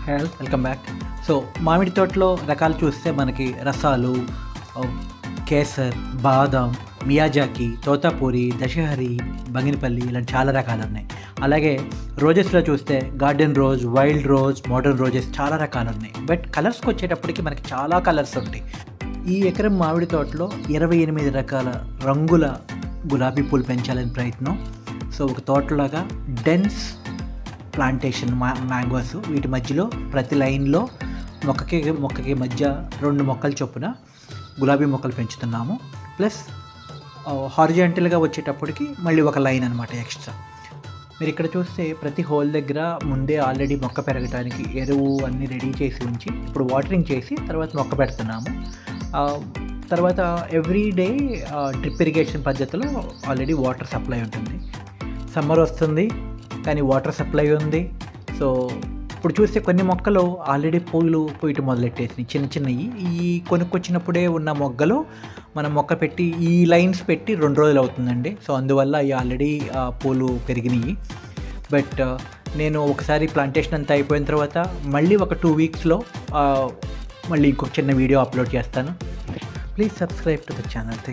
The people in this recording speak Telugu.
Welcome back. సో మామిడి తోటలో రకాలు చూస్తే మనకి రసాలు, కేసర్, బాదం, మియాజాకి, తోతాపూరి, దశహరి, బంగినపల్లి ఇలాంటి చాలా రకాలు ఉన్నాయి. అలాగే రోజెస్లో చూస్తే garden rose, wild rose, modern roses చాలా రకాలు ఉన్నాయి. బట్ కలర్స్కి వచ్చేటప్పటికి మనకి చాలా కలర్స్ ఉంటాయి. ఈ ఎకరం మామిడి తోటలో 28 రకాల రంగుల గులాబీ పూలు పెంచాలని ప్రయత్నం. సో ఒక తోటలాగా డెన్స్ ప్లాంటేషన్ మ్యాంగోస్, వీటి మధ్యలో ప్రతి లైన్లో మొక్కకి మధ్య 2 మొక్కలు చొప్పున గులాబీ మొక్కలు పెంచుతున్నాము. ప్లస్ హారిజాంటల్గా వచ్చేటప్పటికి మళ్ళీ ఒక లైన్ అనమాట ఎక్స్ట్రా. మీరు ఇక్కడ చూస్తే ప్రతి హోల్ దగ్గర ముందే ఆల్రెడీ మొక్క పెరగడానికి ఎరువు అన్నీ రెడీ చేసి ఉంచి ఇప్పుడు వాటరింగ్ చేసి తర్వాత మొక్క పెడుతున్నాము. తర్వాత ఎవ్రీ డే డ్రిప్ ఇరిగేషన్ పద్ధతిలో ఆల్రెడీ వాటర్ సప్లై ఉంటుంది. సమ్మర్ వస్తుంది కానీ వాటర్ సప్లై ఉంది. సో ఇప్పుడు చూస్తే కొన్ని మొక్కలు ఆల్రెడీ పూలు పూయటం మొదలెట్టేసినాయి, చిన్నవి. ఈ కొనుక్కొచ్చినప్పుడే ఉన్న మొగ్గలు మనం మొక్క పెట్టి ఈ లైన్స్ పెట్టి 2 రోజులు అవుతుందండి. సో అందువల్ల అవి ఆల్రెడీ పూలు పెరిగినాయి. బట్ నేను ఒకసారి ప్లాంటేషన్ అంతా అయిపోయిన తర్వాత మళ్ళీ ఒక 2 వీక్స్లో మళ్ళీ ఇంకొక చిన్న వీడియో అప్లోడ్ చేస్తాను. Please subscribe to the channel. Thank you.